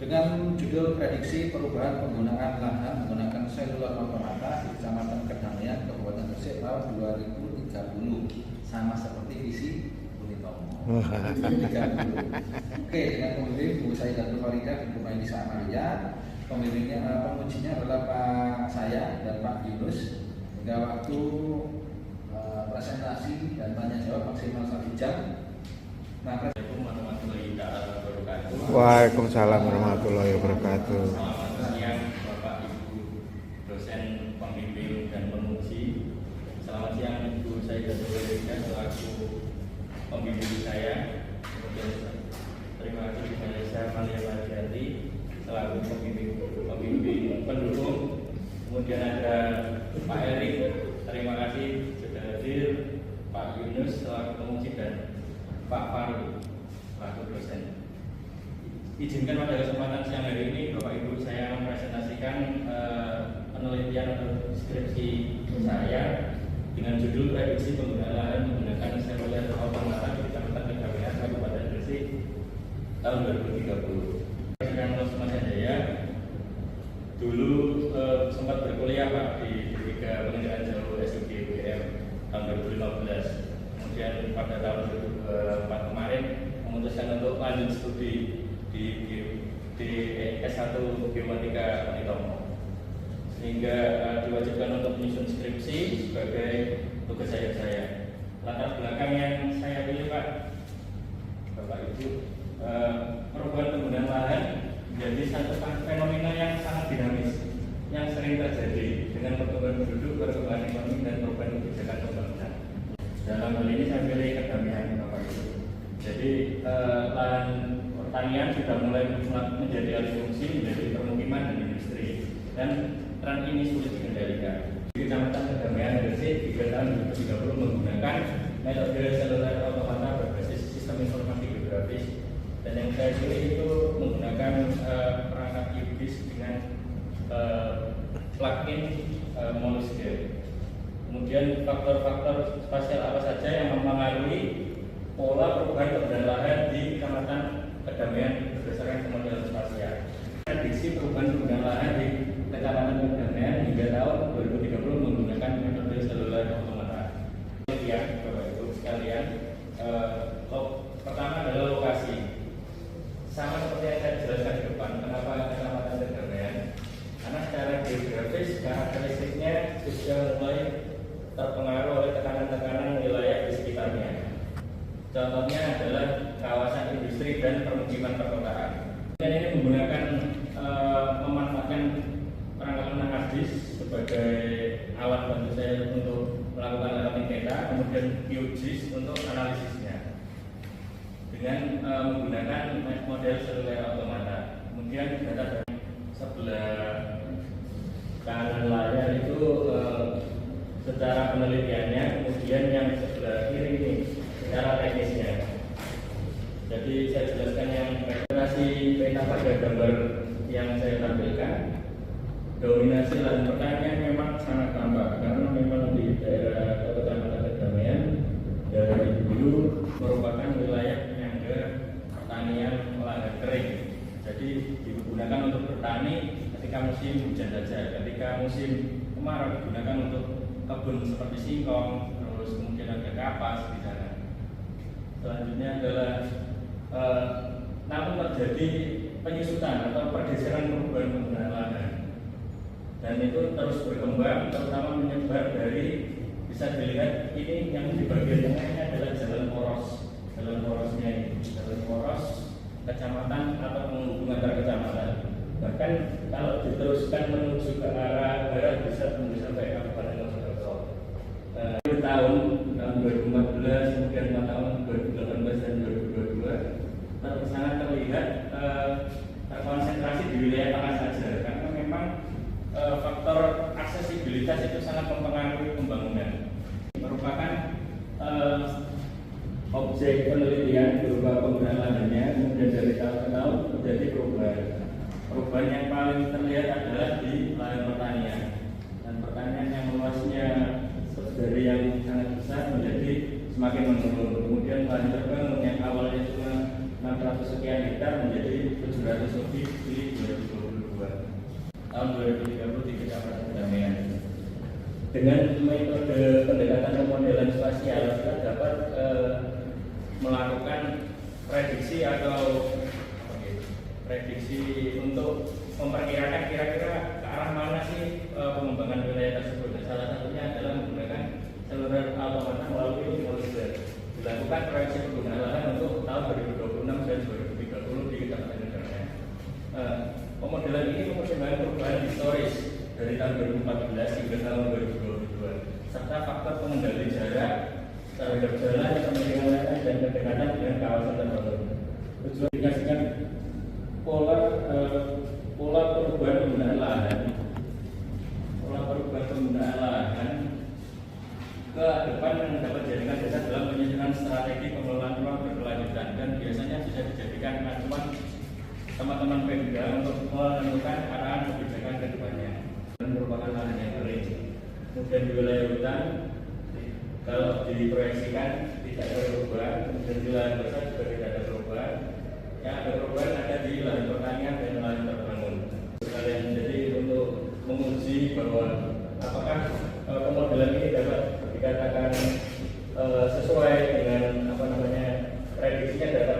dengan judul prediksi perubahan penggunaan lahan menggunakan seluler automata di Kecamatan Kedamaian, Kabupaten Gresik tahun 2030, sama seperti visi Budi Tomo. 2030. Oke, dengan pemimpin Bu Saidatul Farida dan Bu Maidisa Amalia. Pengujinya adalah Pak saya dan Pak Yunus. Hingga waktu presentasi dan tanya jawab maksimal 1 jam. Waalaikumsalam warahmatullahi wabarakatuh. Selamat siang Bapak Ibu dosen pembimbing dan penguji. Selamat siang Ibu Saidatul Farida selaku pembimbing saya. Kemudian terima kasih Bu Maidisa Amalia selaku pembimbing pendukung. Kemudian ada Pak Erik, terima kasih sudah hadir. Pak Yunus selaku penguji dan Pak Faru selaku dosen. Izinkan pada kesempatan siang hari ini Bapak Ibu saya mempresentasikan penelitian atau skripsi saya dengan judul prediksi penggunaan lahan menggunakan seluler automata di Kecamatan Kedamaian, Kabupaten Gresik tahun 2030. Sedang Mas Jaya dulu sempat berkuliah Pak di D3 Pendidikan Jauh SUG UGM tahun 2015. Kemudian pada tahun 2004 kemarin memutuskan untuk lanjut studi di S1 Geomatika Budi Tomo, sehingga diwajibkan untuk menyusun skripsi sebagai tugas saya. Latar belakang yang saya pilih Pak, Bapak Ibu, perubahan penggunaan lahan menjadi satu fenomena yang sangat dinamis yang sering terjadi dengan pertumbuhan penduduk, perkembangan ekonomi dan perubahan kebijakan pembangunan. Dalam hal ini saya pilih Kedamaian Bapak Ibu. Jadi lahan pertanian sudah mulai menjadi alih fungsi menjadi permukiman dan industri, dan tren ini sulit dikendalikan. Di Kecamatan Kedamaian Gresik di tahun 2030 menggunakan metode seluler automata berbasis sistem informasi geografis, dan yang saya pilih itu menggunakan perangkat UBIS dengan plugin Moluske. Kemudian faktor-faktor spasial apa saja yang mempengaruhi pola perubahan penggunaan lahan di Kecamatan Kedamaian berdasarkan model spasial. Prediksi perubahan penggunaan lahan di Kecamatan Kedamaian hingga tahun 2030 menggunakan metode seluler automata. Ya, Bapak Ibu sekalian, pertama adalah lokasi. Sama seperti yang saya jelaskan di depan, kenapa Kecamatan Kedamaian? Karena secara geografis karakteristiknya sudah mulai terpengaruh oleh tekanan-tekanan wilayah di sekitarnya. Contohnya adalah kawasan industri dan permukiman perkotaan. Dan ini menggunakan memanfaatkan perangkat lunak ARGIS sebagai alat bantu saya untuk melakukan routing data, kemudian QGIS untuk analisisnya dengan menggunakan model seluler automata. Kemudian data dari sebelah kanan layar itu secara penelitiannya, kemudian yang sebelah kiri ini secara teknisnya. Jadi saya jelaskan yang representasi peta pada gambar yang saya tampilkan. Dominasi lahan pertanian memang sangat tampak karena memang di daerah Kecamatan Kedamaian dari dulu merupakan wilayah penyangga pertanian lahan kering. Jadi digunakan untuk bertani ketika musim hujan saja. Ketika musim kemarau digunakan untuk kebun seperti singkong, terus kemudian ada kapas di sana. Selanjutnya adalah namun terjadi penyusutan atau pergeseran perubahan penggunaan lahan, dan itu terus berkembang, terutama menyebar dari, bisa dilihat ini yang di bagian tengahnya adalah jalan porosnya ini, jalan poros kecamatan atau penghubung antar kecamatan. Bahkan kalau diteruskan menuju ke arah barat bisa tembus sampai Kabupaten Mojokerto. Tahun 2014, kemudian 4 tahun 2018 dan 2022 sangat terlihat terkonsentrasi di wilayah tengah saja, karena memang faktor aksesibilitas itu sangat mempengaruhi pembangunan. Merupakan objek penelitian berupa penggunaan lahannya, kemudian dari tahun ke tahun terjadi perubahan. Perubahan yang paling terlihat adalah di lahan pertanian, dan pertanian yang luasnya dari yang sangat besar menjadi semakin menurun. Kemudian lahan terbangun yang awalnya cuma 6 600 sekian hektar menjadi 700 lebih di 2022. Tahun 2030 di Kecamatan Kedamaian. Dengan metode pendekatan pemodelan spasial kita dapat melakukan prediksi atau prediksi untuk memperkirakan kira-kira ke arah mana sih pengembangan wilayah tersebut. Salah satunya adalah menggunakan saluran automata melalui model. Dilakukan proyeksi penggunaan lahan untuk tahun 2026 dan 2030 di Kecamatan Kedamaian. Pemodelan ini mempertimbangkan perubahan historis dari tahun 2014 hingga tahun 2022 serta faktor pengendali jarak terhadap jalan, kementerian dan kedekatan dengan kawasan tertentu. Tujuan dikasihkan pola perubahan penggunaan lahan, ke depan yang dapat dijadikan dasar dalam penyusunan strategi pengelolaan ruang berkelanjutan dan biasanya bisa dijadikan acuan teman-teman Pemda untuk menentukan arahan kebijakan ke depannya. Dan merupakan lahan yang kering. Kemudian di wilayah hutan, kalau diproyeksikan tidak ada perubahan, kemudian di lahan basah juga tidak ada perubahan. Yang ada perubahan ada di lahan pertanian dan lahan terbangun. Sekalian jadi untuk menguji bahwa apakah pemodelan ini dapat dikatakan sesuai dengan prediksinya dapat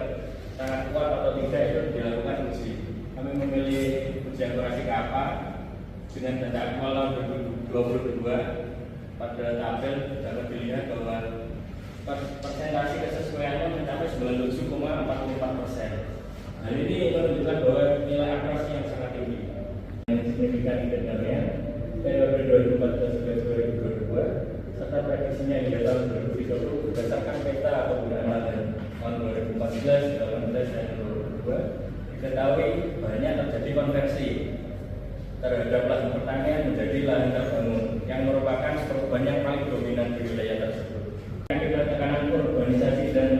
sangat kuat atau tidak, itu dilakukan uji. Kami memilih ujian akurasi kapal dengan data aktual tahun 2022. Pada tabel dapat dilihat bahwa persentase kesesuaiannya mencapai 97,44%. Hal ini menunjukkan bahwa nilai akurasi yang sangat tinggi. Yang signifikan di Kedamaian periode 2014-2022 serta prediksinya hingga tahun 2030 berdasarkan peta penggunaan lahan tahun 2014, 2018, dan 2022 diketahui banyak terjadi konversi terhadap lahan pertanian menjadi lahan terbangun yang merupakan perubahan yang paling dominan di wilayah tersebut. Akibat tekanan urbanisasi dan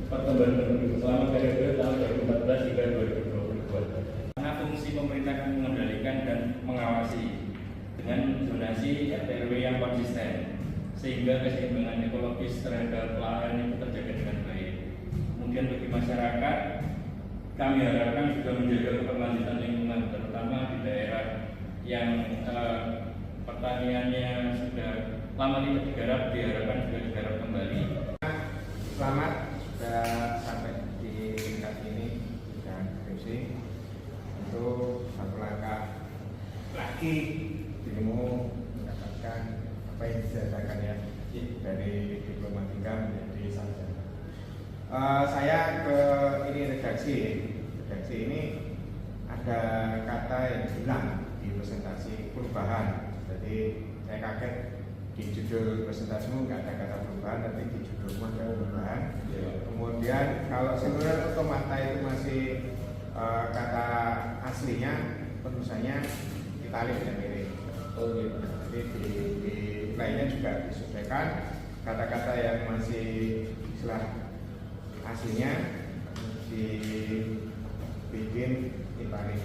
pertumbuhan penduduk selama periode tahun 2014 hingga 2022. Karena fungsi pemerintah mengendalikan dan mengawasi dengan zonasi RT/RW yang konsisten sehingga keseimbangan ekologis terhadap lahan itu terjaga dengan baik. Kemudian bagi masyarakat, kami harapkan juga menjaga keberlanjutan lingkungan, terutama di daerah yang pertaniannya sudah lama tidak digarap, diharapkan juga digarap kembali. Selamat sudah sampai di tingkat ini dan skripsi. Untuk satu langkah lagi dirimu mendapatkan apa yang disediakan ya dari diplomatika menjadi sarjana. Saya ke ini redaksi ini ada kata yang hilang di presentasi perubahan. Jadi saya kaget di judul presentasimu nggak ada kata perubahan, tapi di judulmu ada perubahan. Kemudian kalau saluran automata itu masih kata aslinya penulisannya italik dan miring. Jadi di lainnya juga disesuaikan kata-kata yang masih istilah aslinya dibikin italik.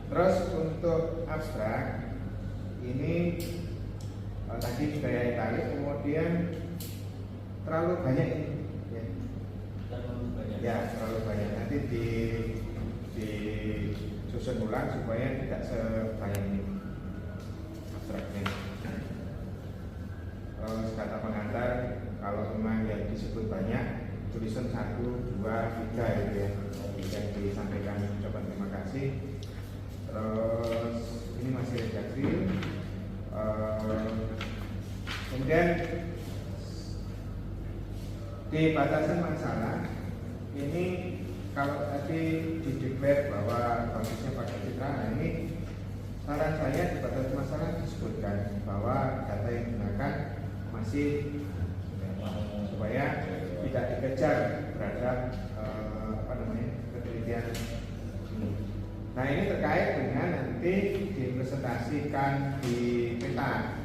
Terus untuk abstrak ini tadi juga ya italik, kemudian terlalu banyak ini ya terlalu banyak, nanti disusun ulang supaya tidak sebanyak ini abstraknya. Terus kata pengantar kalau memang yang disebut banyak tulisan 1, 2, 3 gitu ya yang disampaikan. Coba terima kasih. Terus ini masih redaksi. Kemudian di batasan masalah ini kalau tadi dideklar bahwa konsepnya pakai citra, nah ini saran saya di batasan masalah disebutkan bahwa data yang digunakan masih supaya tidak dikejar terhadap penelitian ini. Nah ini terkait dengan nanti dipresentasikan di peta.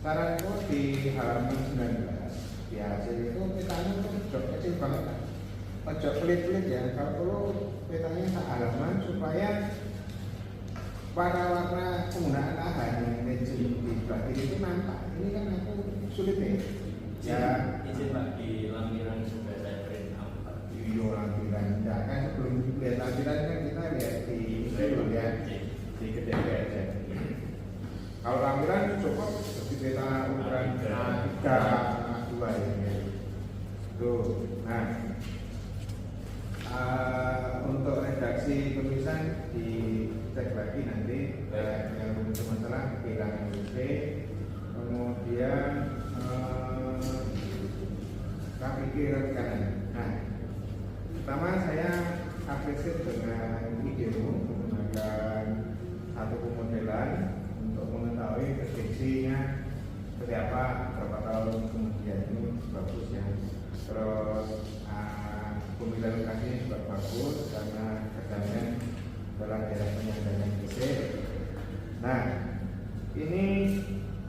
Saranku di halaman 19 di hasil itu petanya itu kecil banget kan. Ojo pelit-pelit ya, kalau perlu petanya halaman supaya warna-warna penggunaan lahan yang legend di belakang itu nampak. Ini kan aku sulit nih. Ya, izin Pak, di lampiran sudah saya print out. video lampiran. Nah kan sebelum lihat lampiran kan kita lihat di dulu ya, di GDP aja. Kalau lampiran cukup seperti peta ukuran A3, A2 ini. Tuh, nah untuk redaksi tulisan dicek lagi nanti yang masalah kehilangan UC, kemudian KPK rekanan. Nah, pertama saya apresiasi dengan idemu menggunakan satu pemodelan untuk mengetahui prediksinya seperti apa berapa tahun kemudian. Ini bagus ya. Terus pemilihan lokasinya juga bagus karena kedamaian adalah daerah penyangga besar. Nah, ini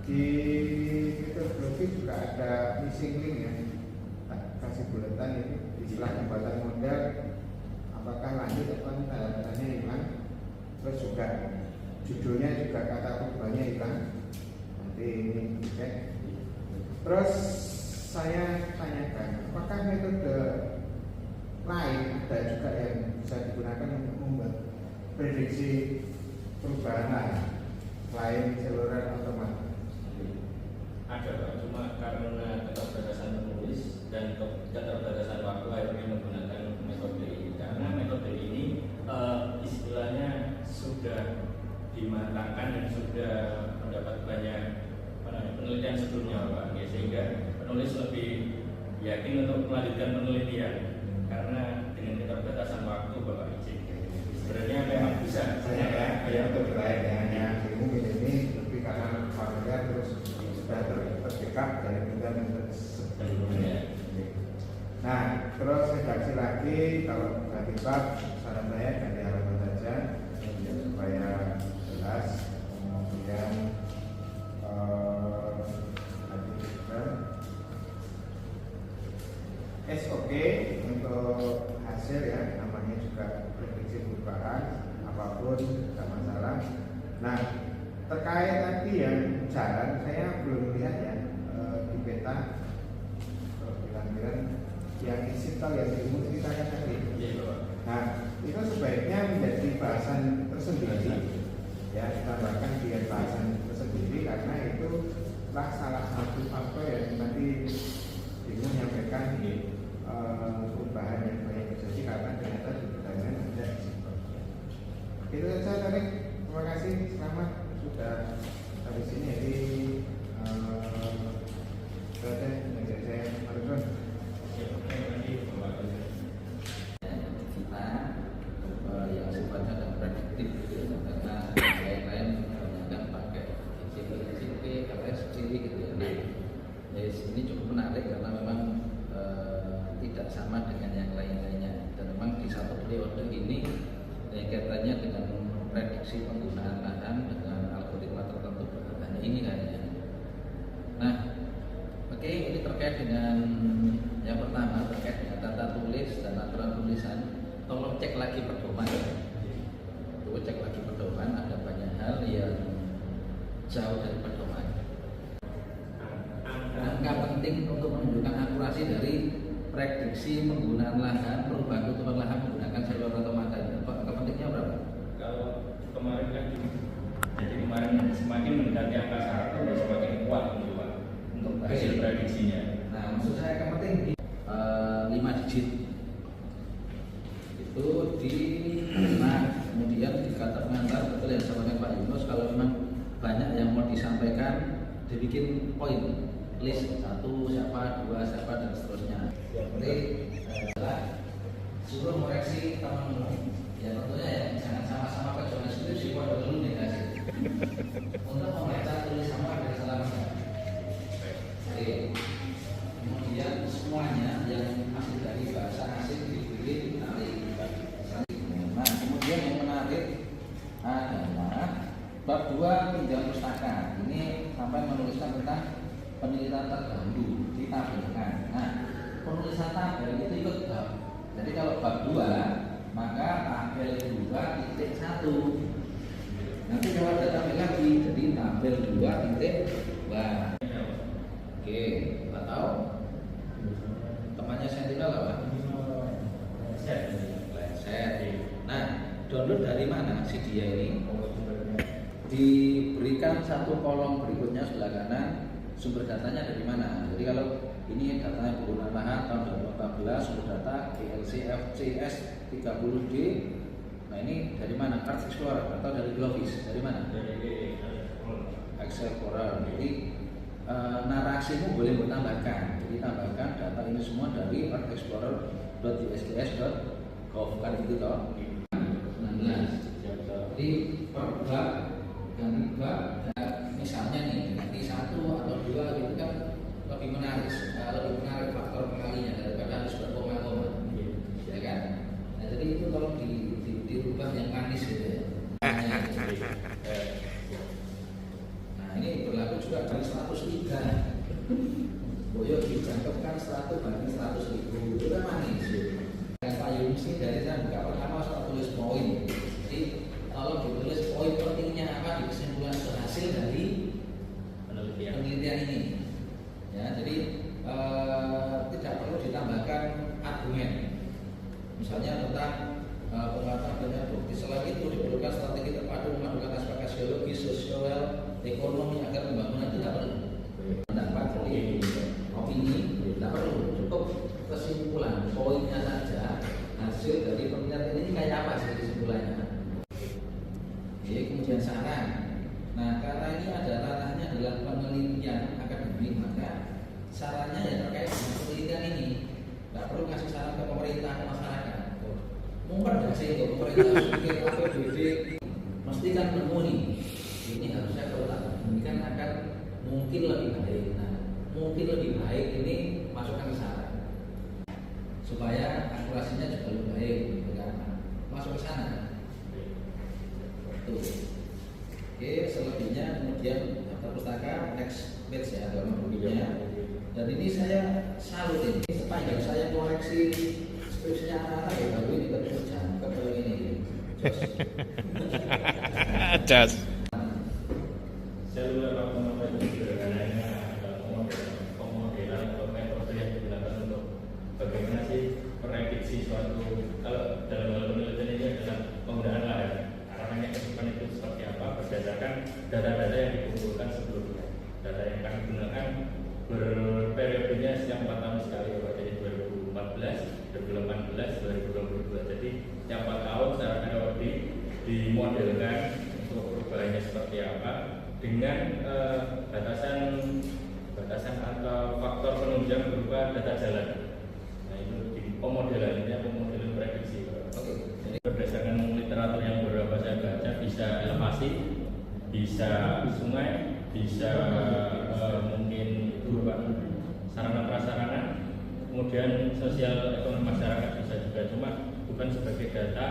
di metodologi juga ada missing link ya. Kasih buletan ini istilah pembuatan model apakah lanjut atau tanda-tandanya hilang, terus juga judulnya juga kata perubahannya hilang, nanti ini cek. Terus saya tanyakan apakah metode lain ada juga yang bisa digunakan untuk membuat prediksi perubahan lain selain seluler otomatis? Ada Pak, cuma karena keterbatasan penulis dan keterbatasan waktu akhirnya menggunakan metode ini. Karena metode ini istilahnya sudah dimatangkan dan sudah mendapat banyak penelitian sebelumnya Pak, ya, sehingga penulis lebih yakin untuk melanjutkan penelitian karena dengan keterbatasan waktu Bapak izin. Sebenarnya memang bisa Saya ya untuk lain hanya ilmu ini lebih karena familiar terus sudah terdekat dari metode sebelumnya. Nah, terus redaksi lagi kalau ganti bab saran saya ganti halaman saja ya, supaya jelas. Kemudian SOP untuk hasil ya, namanya juga prediksi perubahan apapun tidak masalah. Nah, terkait tadi yang jalan saya belum lihat ya di peta bilang-bilang yang isi tol yang diumum kita kan tadi. Nah, itu sebaiknya menjadi bahasan tersendiri ya, ditambahkan di bahasan tersendiri karena itu salah satu faktor yang nanti bingung menyampaikan perubahan yang banyak terjadi karena ternyata di pertanyaan ada isi tolnya. Itu saja tadi. Terima kasih, selamat sudah dari sini. Jadi saya Marifon. Kita yang sifatnya dan prediktif karena yang lain kebanyakan pakai CP, LSC gitu ya. Nah, ini cukup menarik karena memang tidak sama dengan yang lain-lainnya dan memang di satu periode ini kaitannya dengan prediksi penggunaan lahan dengan algoritma tertentu hanya ini kayaknya. Nah, oke, ini terkait dengan yang pertama terkait dengan tata tulis dan aturan tulisan. Tolong cek lagi pedoman. Coba cek lagi pedoman, ada banyak hal yang jauh dari pedoman. Angka penting untuk menunjukkan akurasi dari prediksi penggunaan lahan, perubahan tutupan lahan menggunakan seluler otomatis. Angka pentingnya berapa? Kalau kemarin kan jadi kemarin semakin mendekati angka 100 semakin kuat untuk hasil prediksinya. Nah, maksud saya angka penting di 5 digit itu di kemudian dikata pengantar betul yang disampaikan Pak Yunus. Kalau memang banyak yang mau disampaikan dibikin poin list 1 siapa, 2 siapa dan seterusnya. Yang penting adalah suruh koreksi teman-teman. Ya tentunya ya jangan sama-sama kecuali skripsi pada dulu negasi untuk membaca tulisanmu ada kesalahan. Oke. Kemudian semuanya yang masih dari bahasa asing diberi ditarik. Nah, kemudian yang menarik adalah bab 2 pinjam pustaka. Ini sampai menuliskan tentang penelitian terdahulu ditampilkan. Nah, penulisan tabel itu ikut bab. Jadi kalau bab 2 maka tabel 2.1 nanti kalau ada tabel lagi jadi tabel 2.2. Oke, nggak tahu temannya Sentinel apa? download dari mana si dia ini? Diberikan satu kolom berikutnya sebelah kanan, sumber datanya dari mana. Jadi kalau ini datanya penggunaan lahan tahun 2014, sumber data GLC FCS 30D. Nah ini dari mana? Card Explorer atau dari Globis? Dari mana? Dari Explorer. Jadi narasimu boleh ditambahkan. Jadi tambahkan data ini semua dari explorer.usgs.gov kan itu toh. 19. Jadi per bab ganti bab, misalnya nih ganti 1 atau 2 gitu kan lebih menarik faktor pengalinya daripada harus berkoma-koma, ya kan? Nah jadi itu kalau dirubah yang manis gitu ya. Nah ini berlaku juga dari 103. Boyo dijangkepkan 100 banding 100.000 itu kan manis. Yang payung sih dari saya buka pertama soal tulis poin. Jadi kalau ditulis poin pentingnya apa di kesimpulan berhasil dari penelitian ini. Ya, jadi tidak perlu ditambahkan argumen. Misalnya tentang pengetahuan bukti. Selain itu diperlukan strategi terpadu memadukan aspek sosiologi, sosial, ekonomi agar pembangunan itu tidak perlu. Pendapat opini tidak perlu, cukup kesimpulan poinnya saja. Hasil dari penelitian ini kayak apa sih kesimpulannya? Jadi kemudian saran. Nah karena ini ada ranahnya dalam penelitian akademik, maka sarannya ya terkait dengan penelitian ini. Tidak perlu kasih saran ke pemerintah ke masyarakat. Memperdasi ke pemerintah pikir APBD mesti kan nemu nih. Ini harusnya kalau tak demikian akan mungkin lebih baik. Nah, mungkin lebih baik ini masukkan saran supaya akurasinya juga lebih baik. Masuk ke sana. Tuh. Oke, selebihnya kemudian daftar pustaka next page ya, ada bukunya. Dan ini saya salut ini sepanjang saya koreksi skripsinya anak-anak ya baru ini kerja kedua ini. Jas. Seluler apa itu sederhananya pemodelan atau metode yang digunakan untuk bagaimana sih prediksi suatu, kalau dalam hal penelitian ini adalah penggunaan lahan. Arahnya kehidupan itu seperti apa berdasarkan data-data yang dikumpulkan sebelumnya. Data yang kami gunakan berperiodenya setiap 4 tahun sekali, jadi 2014, 2018, 2022. Jadi setiap 4 tahun secara periodik dimodelkan untuk perubahannya seperti apa dengan batasan atau faktor penunjang berupa data jalan. Nah itu di pemodelan ini pemodelan prediksi. Oke. Jadi berdasarkan literatur yang beberapa saya baca, bisa elevasi, bisa sungai, bisa mungkin itu sarana prasarana, kemudian sosial ekonomi masyarakat bisa juga, cuma bukan sebagai data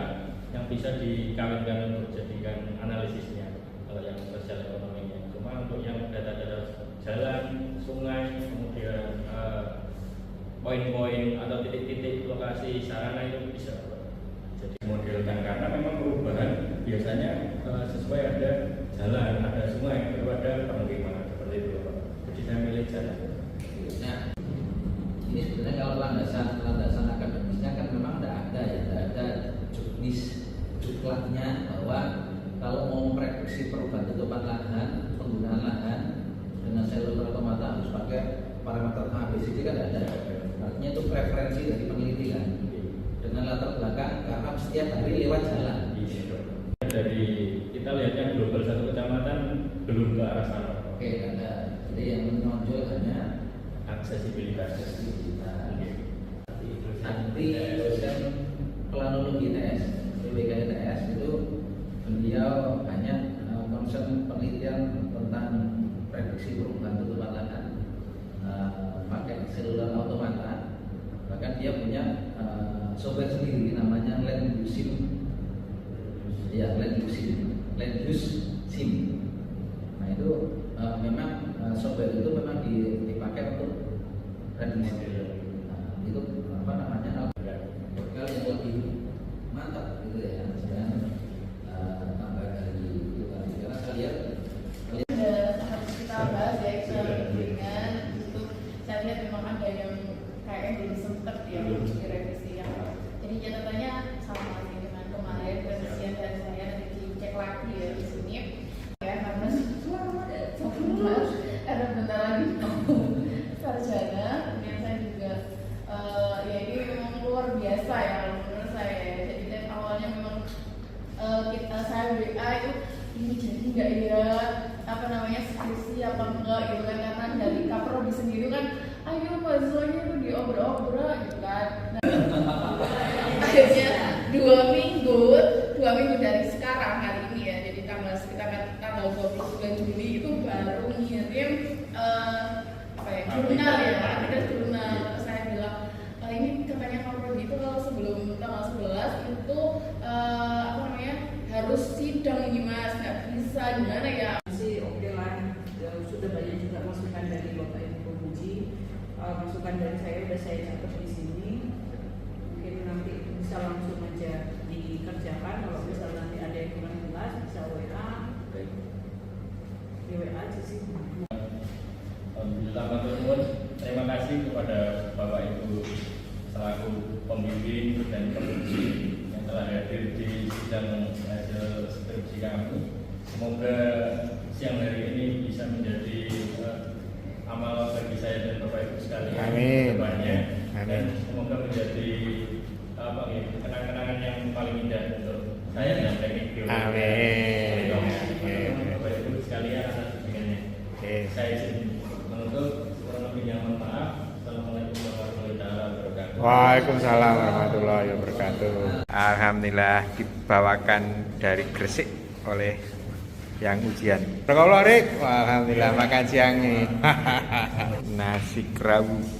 yang bisa dikawinkan untuk dijadikan analisisnya kalau yang sosial ekonominya. Cuma untuk yang data-data jalan, sungai, kemudian poin-poin atau titik-titik lokasi sarana itu bisa jadi modelkan, karena memang perubahan biasanya sesuai ada jalan, ada sungai, baru ada permukiman seperti itu. Jadi saya milih jalan. Nah, ini sebenarnya kalau landasan akademisnya kan memang tidak ada juklatnya bahwa kalau mau memprediksi perubahan tutupan lahan, penggunaan lahan dengan seluler otomata harus pakai parameter ABCD kan ada. Artinya itu preferensi dari peneliti kan. Dengan latar belakang karena setiap hari lewat jalan. Dari kita lihatnya global satu kecamatan belum ke arah sana. Oke, ada. Jadi yang menonjol hanya aksesibilitas. Nanti dosen planologi TS, PBKTS itu beliau banyak concern penelitian tentang prediksi perubahan tutupan lahan pakai seluler otomata. Bahkan dia punya software sendiri namanya Land Use Sim. Ya, Land Use Sim. Nah itu memang software itu memang dipakai untuk prediksi. Itu apa namanya, bekal yang lebih mantap gitu ya. Saya tambah dari itu tadi karena saya lihat harus kita bahas ya dengan itu. Saya lihat memang ada yang kayaknya belum sempat ya direvisi ya. Jadi catatannya sama sih dengan kemarin revisian masukan dari saya udah saya catat di sini. Mungkin nanti bisa langsung aja dikerjakan. Kalau misalnya nanti ada yang kurang jelas bisa WA. Di WA aja sih. Alhamdulillah, matur nuwun. Terima kasih kepada Bapak Ibu selaku pembimbing dan penguji yang telah hadir di sidang hasil skripsi kami. Semoga siang hari ini bisa menjadi amal bagi saya dan Bapak Ibu sekalian. Amin. Kedepannya. Amin. Dan semoga menjadi kenang-kenangan yang paling indah untuk saya dan teknik biologi. Amin. Bapak Ibu sekalian atas bimbingannya. Saya izin menutup, kurang lebihnya mohon maaf. Assalamualaikum warahmatullahi wabarakatuh. Waalaikumsalam warahmatullahi wabarakatuh. Alhamdulillah dibawakan dari Gresik oleh yang ujian. Alhamdulillah makan siang nih. Nasi kerabu.